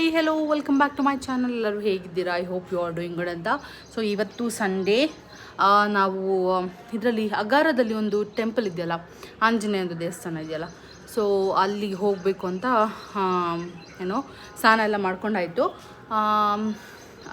Hi hello welcome back to my channel. ಎಲ್ಲರೂ ಹೇಗಿದ್ದೀರಾ? I hope you are doing good ಅಂತ. So ಇವತ್ತು Sunday, ನಾವು ಇದರಲ್ಲಿ ಅಗಾರದಲ್ಲಿ ಒಂದು ಟೆಂಪಲ್ ಇದೆಯಲ್ಲ, ಆಂಜನೇಯಂದು ದೇವಸ್ಥಾನ ಇದೆಯಲ್ಲ, ಸೊ ಅಲ್ಲಿಗೆ ಹೋಗಬೇಕು ಅಂತ ಏನೋ ಸ್ನಾನ ಎಲ್ಲ ಮಾಡ್ಕೊಂಡಾಯಿತು.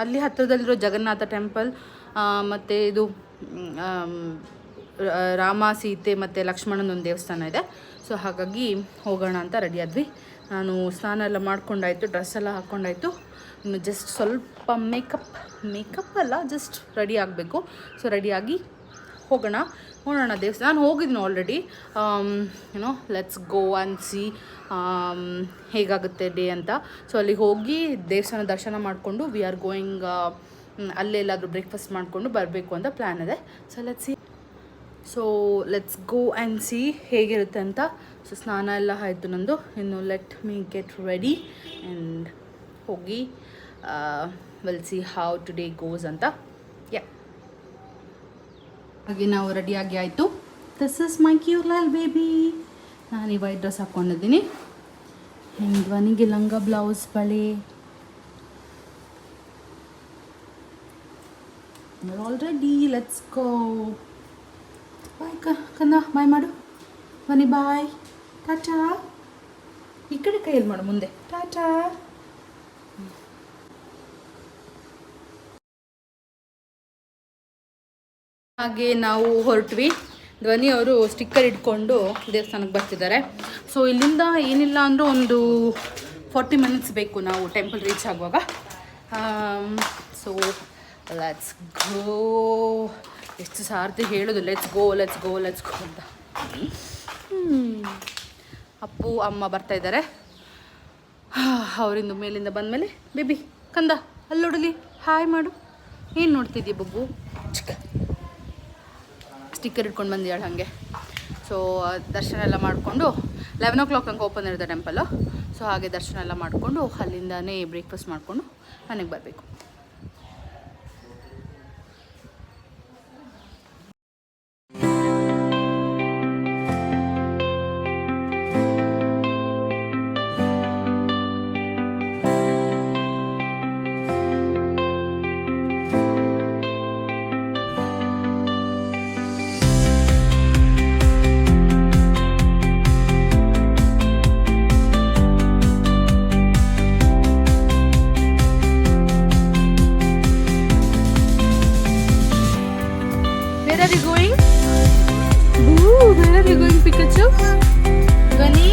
ಅಲ್ಲಿ ಹತ್ತಿರದಲ್ಲಿರೋ ಜಗನ್ನಾಥ ಟೆಂಪಲ್ ಮತ್ತು ಇದು ರಾಮ ಸೀತೆ ಮತ್ತು ಲಕ್ಷ್ಮಣನೊಂದು ದೇವಸ್ಥಾನ ಇದೆ. ಸೊ ಹಾಗಾಗಿ ಹೋಗೋಣ ಅಂತ ರೆಡಿ ಆದ್ವಿ. ನಾನು ಸ್ನಾನ ಎಲ್ಲ ಮಾಡ್ಕೊಂಡಾಯಿತು, ಡ್ರೆಸ್ ಎಲ್ಲ ಹಾಕ್ಕೊಂಡಾಯಿತು. ಇನ್ನು ಜಸ್ಟ್ ಸ್ವಲ್ಪ ಮೇಕಪ್ ಅಲ್ಲ, ಜಸ್ಟ್ ರೆಡಿ ಆಗಬೇಕು. ಸೊ ರೆಡಿಯಾಗಿ ಹೋಗೋಣ ದೇವಸ್ಥಾನ. ನಾನು ಹೋಗಿದ್ದೀನಿ ಆಲ್ರೆಡಿ. ಏನೋ ಲೆಟ್ಸ್ ಗೋ ಆ್ಯಂಡ್ ಸಿ ಹೇಗಾಗುತ್ತೆ ಡೇ ಅಂತ. ಸೊ ಅಲ್ಲಿಗೆ ಹೋಗಿ ದೇವಸ್ಥಾನ ದರ್ಶನ ಮಾಡಿಕೊಂಡು ವಿ ಆರ್ ಗೋಯಿಂಗ್, ಅಲ್ಲೇ ಎಲ್ಲಾದರೂ ಬ್ರೇಕ್ಫಾಸ್ಟ್ ಮಾಡಿಕೊಂಡು ಬರಬೇಕು ಅಂತ ಪ್ಲ್ಯಾನ್ ಇದೆ. So let's go and see ಹೇಗಿರುತ್ತೆ ಅಂತ. ಸೊ ಸ್ನಾನ ಎಲ್ಲ ಆಯಿತು ನಂದು. ಇನ್ನು let me get ready and ಹೋಗಿ will see how today goes ಅಂತ. ಹಾಗೆ ನಾವು ರೆಡಿಯಾಗಿ ಆಯಿತು. This is my cute little baby. ನಾನು ಈ ವೈಟ್ ಡ್ರೆಸ್ ಹಾಕ್ಕೊಂಡಿದ್ದೀನಿ. ಆ್ಯಂಡ್ ಧ್ವನಿಗೆ ಲಂಗ ಬ್ಲೌಸ್ ಬಳೆ. Already let's go. ಬಾಯ್ ಕಂದ, ಬಾಯ್ ಮಾಡು. ಬನ್ನಿ ಬಾಯ್, ಟಾಟಾ. ಈ ಕಡೆ ಕೈಯಲ್ಲಿ ಮಾಡು, ಮುಂದೆ ಟಾಟಾ. ಹಾಗೆ ನಾವು ಹೊರಟ್ವಿ. ಧ್ವನಿ ಅವರು ಸ್ಟಿಕ್ಕರ್ ಇಟ್ಕೊಂಡು ದೇವಸ್ಥಾನಕ್ಕೆ ಬರ್ತಿದ್ದಾರೆ. ಸೊ ಇಲ್ಲಿಂದ ಏನಿಲ್ಲ ಅಂದರೂ ಒಂದು 40 ಮಿನಿಟ್ಸ್ ಬೇಕು ನಾವು ಟೆಂಪಲ್ ರೀಚ್ ಆಗುವಾಗ. ಸೊ ಲೆಟ್ಸ್ ಗೋ. ಎಷ್ಟು ಸಾರ್ತಿ ಹೇಳೋದು ಲೆಟ್ಸ್ ಗೋ ಅಂತ. ಅಪ್ಪು ಅಮ್ಮ ಬರ್ತಾ ಇದ್ದಾರೆ. ಅವರಿಂದ ಮೇಲಿಂದ ಬಂದಮೇಲೆ ಬೇಬಿ ಕಂದ ಅಲ್ಲೋಡಲಿ ಹಾಯ್ ಮಾಡು. ಏನು ನೋಡ್ತಿದ್ದೀಯ ಬಬ್ಬು? ಚಿಕ್ಕ ಸ್ಟಿಕ್ಕರ್ ಇಟ್ಕೊಂಡು ಬಂದಿದ್ದಾಳೆ ಹಾಗೆ. ಸೊ ದರ್ಶನ ಎಲ್ಲ ಮಾಡಿಕೊಂಡು 11 o'clock ಹಂಗೆ ಓಪನ್ ಇರುತ್ತೆ ಟೆಂಪಲ್ಲು. ಸೊ ಹಾಗೆ ದರ್ಶನ ಎಲ್ಲ ಮಾಡಿಕೊಂಡು ಅಲ್ಲಿಂದನೇ ಬ್ರೇಕ್ಫಾಸ್ಟ್ ಮಾಡಿಕೊಂಡು ಮನೆಗೆ ಬರಬೇಕು. Where are you going? Ooh, where are you going, Pikachu? Gunny?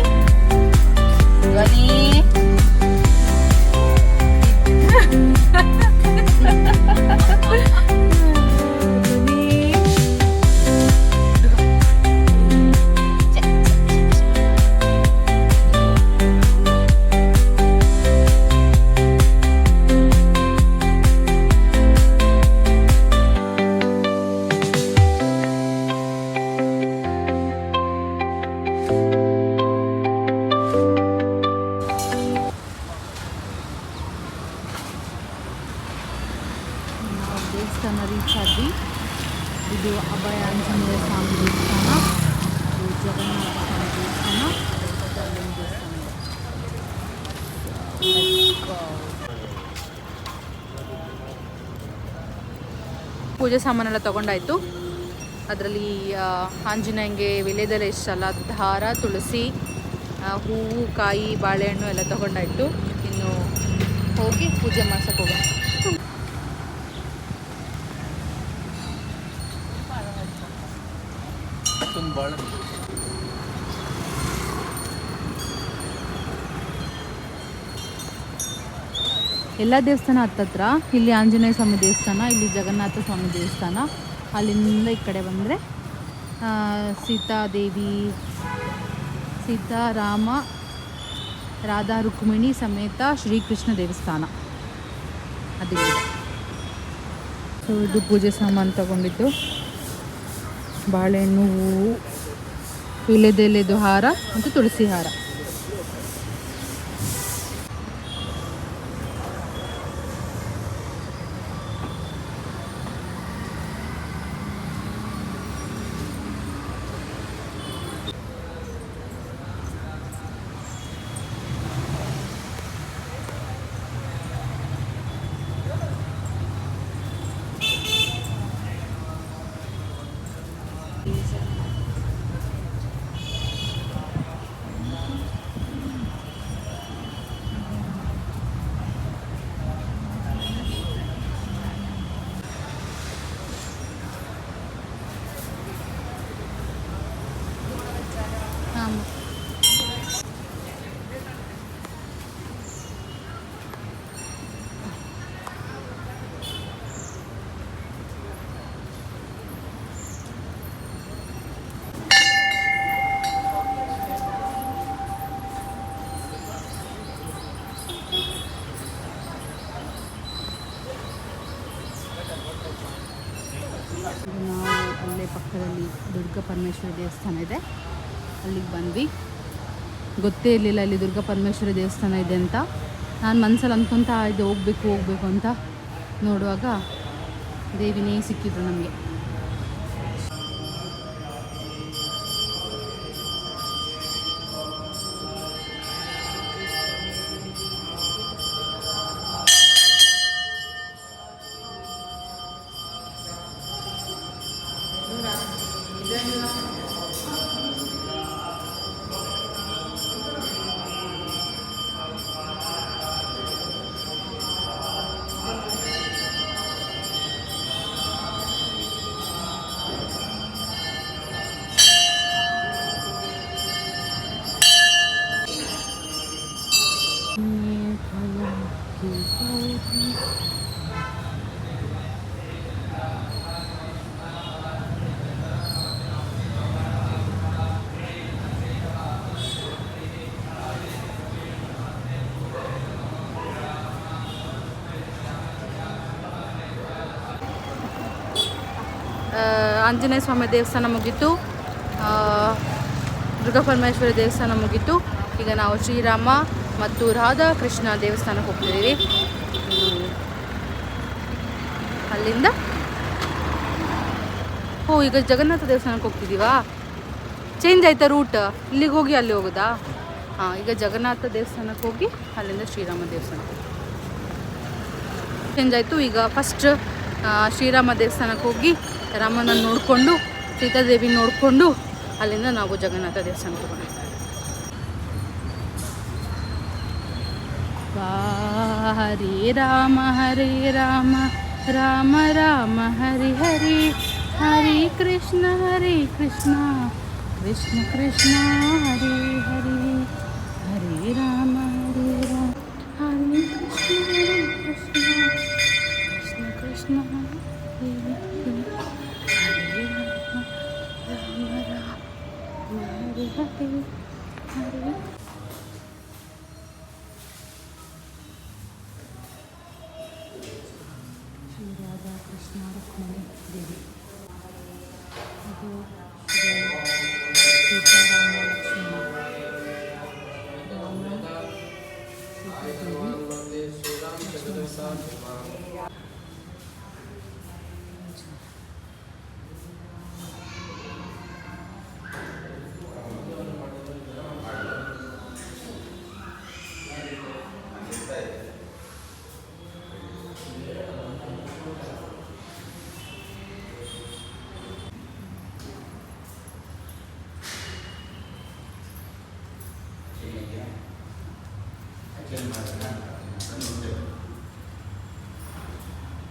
ದೇವಸ್ಥಾನ ರೀಚ್ ಆದ್ವಿ. ಇದು ಅಭಯ ಆಂಜನೇಯ ಸ್ವಾಮಿ ದೇವಸ್ಥಾನ, ಇದು ಜಗನ್ನಾಥ ಸ್ವಾಮಿ ದೇವಸ್ಥಾನ, ಪೂಜೆ ಸಾಮಾನೆಲ್ಲ ತೊಗೊಂಡಾಯಿತು. ಅದರಲ್ಲಿ ಆಂಜನೇಯಂಗೆ ವಿಳೆದೆಲೆ ಇಷ್ಟಲ್ಲ, ಅದು ಹಾರ, ತುಳಸಿ, ಹೂವು, ಕಾಯಿ, ಬಾಳೆಹಣ್ಣು ಎಲ್ಲ ತೊಗೊಂಡಾಯಿತು. ಇನ್ನು ಹೋಗಿ ಪೂಜೆ ಮಾಡ್ಸಕ್ಕೆ ಹೋಗೋಣ. ಎಲ್ಲ ದೇವಸ್ಥಾನ ಹತ್ತತ್ರ. ಇಲ್ಲಿ ಆಂಜನೇಯ ಸ್ವಾಮಿ ದೇವಸ್ಥಾನ, ಇಲ್ಲಿ ಜಗನ್ನಾಥ ಸ್ವಾಮಿ ದೇವಸ್ಥಾನ. ಅಲ್ಲಿಂದ ಈ ಕಡೆ ಬಂದರೆ ಸೀತಾ ರಾಮ ರಾಧಾ ರುಕ್ಮಿಣಿ ಸಮೇತ ಶ್ರೀಕೃಷ್ಣ ದೇವಸ್ಥಾನ ಅದಿದೆ. ಸೊ ಇದು ಪೂಜೆ ಸಾಮಾನು ತಗೊಂಡಿದ್ದು, ಬಾಳೆಹಣ್ಣು, ಹೂವು, ವಿಳೆದೆಲೆದು ಹಾರ ಮತ್ತು ತುಳಸಿ ಹಾರ. ದುರ್ಗಾ ಪರಮೇಶ್ವರಿ ದೇವಸ್ಥಾನ ಇದೆ, ಅಲ್ಲಿಗೆ ಬಂದ್ವಿ. ಗೊತ್ತೇ ಇರಲಿಲ್ಲ ಅಲ್ಲಿ ದುರ್ಗಾ ಪರಮೇಶ್ವರಿ ದೇವಸ್ಥಾನ ಇದೆ ಅಂತ. ನಾನು ಮನಸ್ಸಲ್ಲಿ ಅಂದ್ಕೊತಾ ಇದ್ದೆ ಹೋಗಬೇಕು ಅಂತ. ನೋಡುವಾಗ ದೇವಿನೇ ಸಿಕ್ಕಿದ್ರು ನಮಗೆ. ಆಂಜನೇಯ ಸ್ವಾಮಿ ದೇವಸ್ಥಾನ ಮುಗೀತು, ದುರ್ಗಾ ಪರಮೇಶ್ವರಿ ದೇವಸ್ಥಾನ ಮುಗೀತು. ಈಗ ನಾವು ಶ್ರೀರಾಮ ಮತ್ತು ರಾಧಾ ಕೃಷ್ಣ ದೇವಸ್ಥಾನಕ್ಕೆ ಹೋಗ್ತಿದ್ದೀವಿ. ಅಲ್ಲಿಂದ ಈಗ ಜಗನ್ನಾಥ ದೇವಸ್ಥಾನಕ್ಕೆ ಹೋಗ್ತಿದ್ದೀವಾ? ಚೇಂಜ್ ಆಯ್ತಾ ರೂಟ್? ಇಲ್ಲಿಗೆ ಹೋಗಿ ಅಲ್ಲಿ ಹೋಗೋದಾ? ಈಗ ಜಗನ್ನಾಥ ದೇವಸ್ಥಾನಕ್ಕೆ ಹೋಗಿ ಅಲ್ಲಿಂದ ಶ್ರೀರಾಮ ದೇವಸ್ಥಾನಕ್ಕೆ ಚೇಂಜ್ ಆಯಿತು. ಈಗ ಫಸ್ಟ್ ಶ್ರೀರಾಮ ದೇವಸ್ಥಾನಕ್ಕೆ ಹೋಗಿ ರಾಮನ ನೋಡಿಕೊಂಡು ಸೀತಾದೇವಿ ನೋಡಿಕೊಂಡು ಅಲ್ಲಿಂದ ನಾವು ಜಗನ್ನಾಥ ದೇವಸ್ಥಾನಕ್ಕೆ ಹೋಗೋಣ. ಹರೇ ರಾಮ ರಾಮ ರಾಮ ಹರಿ ಹರಿ, ಹರಿ ಕೃಷ್ಣ ಕೃಷ್ಣ ಕೃಷ್ಣ ಹರಿ ಹರಿ, ಹರೇ ರಾಮ ಹರಿ ಕೃಷ್ಣ ಕೃಷ್ಣ ಹರಿ ಹರಿ, ಹರೇ ರಾಮ ಹರಿ ಹರಿ ಹರಿ. ಶ್ರೀ ರಾಧಾ ಕೃಷ್ಣ ರುಕ್ಮಿಣಿ ದೇವಿ, ಅದು ಸೀತಾರಾಮ ಲಕ್ಷ್ಮಣ, ರಾಮ ಸೀತಾದೇವಿ ಲಕ್ಷ್ಮಣ ಸ್ವಾಮಿ.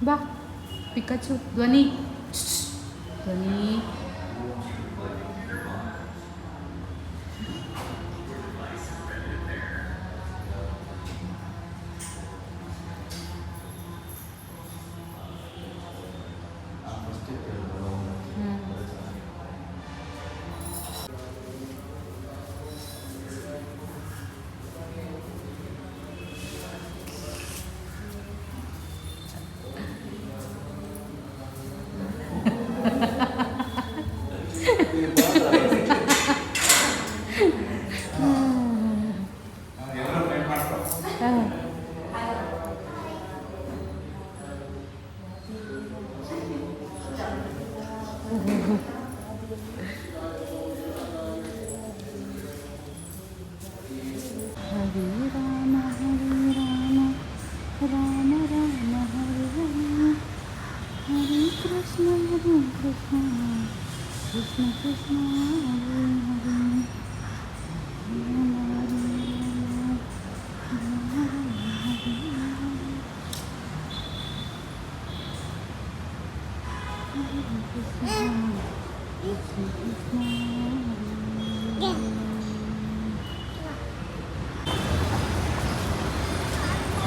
ಬಾ ಪಿಕಾಚು ಧ್ವನಿ ಹರೇ ರಾಮ ರಾಮ ರಾಮ ಹರಿ ಹರಿ, ಹರೇ ಕೃಷ್ಣ ಕೃಷ್ಣ ಕೃಷ್ಣ ಹರಿ ಹರಿ,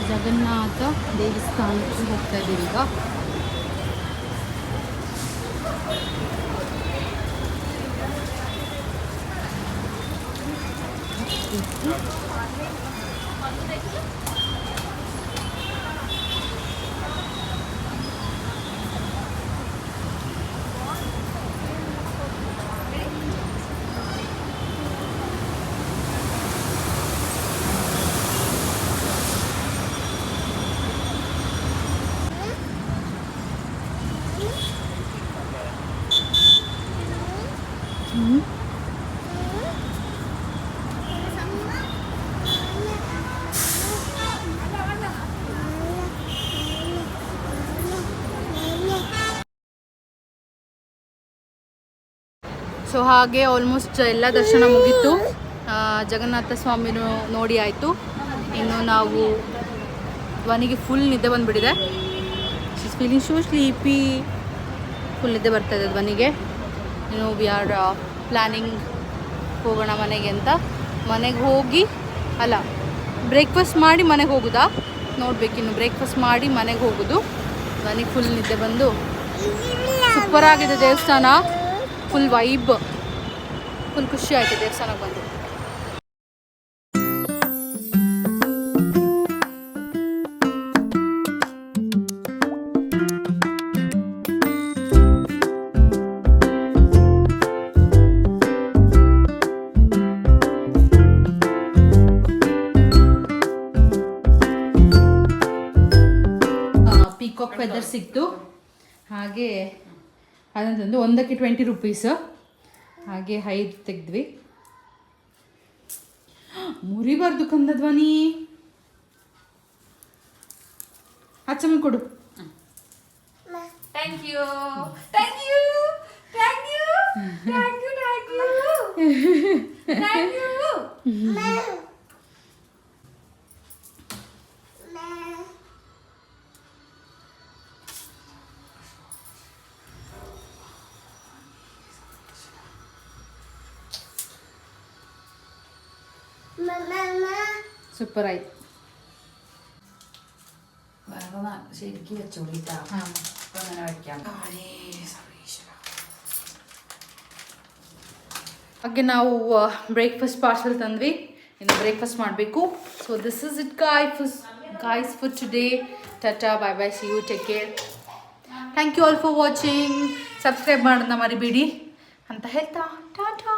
ಜಗನ್ನಾಥ ದೇವಸ್ಥಾನಕ್ಕೆ ಹೋಗ್ತಾ ಇದ್ದೀವಿ ಈಗ. ಸೊ ಹಾಗೆ ಆಲ್ಮೋಸ್ಟ್ ಎಲ್ಲ ದರ್ಶನ ಮುಗೀತು. ಜಗನ್ನಾಥ ಸ್ವಾಮಿನೂ ನೋಡಿ ಆಯಿತು. ಇನ್ನು ನಾವು ಧ್ವನಿಗೆ ಫುಲ್ ನಿದ್ದೆ ಬಂದುಬಿಟ್ಟಿದೆ. She's feeling so sleepy. Full ನಿದ್ದೆ ಬರ್ತಾಯಿದೆ ಧ್ವನಿಗೆ. ಇನ್ನು ವಿ ಆರ್ ಪ್ಲ್ಯಾನಿಂಗ್ ಹೋಗೋಣ ಮನೆಗೆ ಅಂತ. ಮನೆಗೆ ಹೋಗಿ ಅಲ್ಲ, ಬ್ರೇಕ್ಫಾಸ್ಟ್ ಮಾಡಿ ಮನೆಗೆ ಹೋಗೋದಾ ನೋಡಬೇಕಿನ್ನು. ಬ್ರೇಕ್ಫಾಸ್ಟ್ ಮಾಡಿ ಮನೆಗೆ ಹೋಗೋದು. ನನಗೆ ಫುಲ್ ನಿದ್ದೆ ಬಂದು ಸೂಪರಾಗಿದೆ ದೇವಸ್ಥಾನ. ಫುಲ್ ವೈಬ್, ಫುಲ್ ಖುಷಿ ಆಯಿತು ದೇವಸ್ಥಾನಕ್ಕೆ ಬಂದು. ಪೀಕಾಕ್ ಫೆದರ್ ಸಿಕ್ತು. ಹಾಗೆ ಅದಂತಂದು ಒಂದಕ್ಕೆ 20 ರೂಪೀಸ್. ಹಾಗೆ 5 ತೆಗೆದ್ವಿ. ಮುರಿಬಾರ್ದು ಕಂದ ಧ್ವನಿ. ಅಚ್ಚಮ್ಮ ಕೊಡು. Thank you thank you thank you thank you thank you. Super ആയി. ശരിക്കും വെച്ചോളിട്ടാ. അങ്ങനെ വയ്ക്കാം. ಹಾಗೆ ನಾವು ಬ್ರೇಕ್ಫಾಸ್ಟ್ ಪಾರ್ಸಲ್ ತಂದ್ವಿ. ಇನ್ನು ಬ್ರೇಕ್ಫಾಸ್ಟ್ ಮಾಡಬೇಕು. So this is it guys for today. Tata, bye bye, see you, take care. Thank you all for watching. Subscribe ಮಾಡೋದನ್ನ ಮರಿಬೇಡಿ ಅಂತ ಹೇಳ್ತಾ ಟಾಟಾ.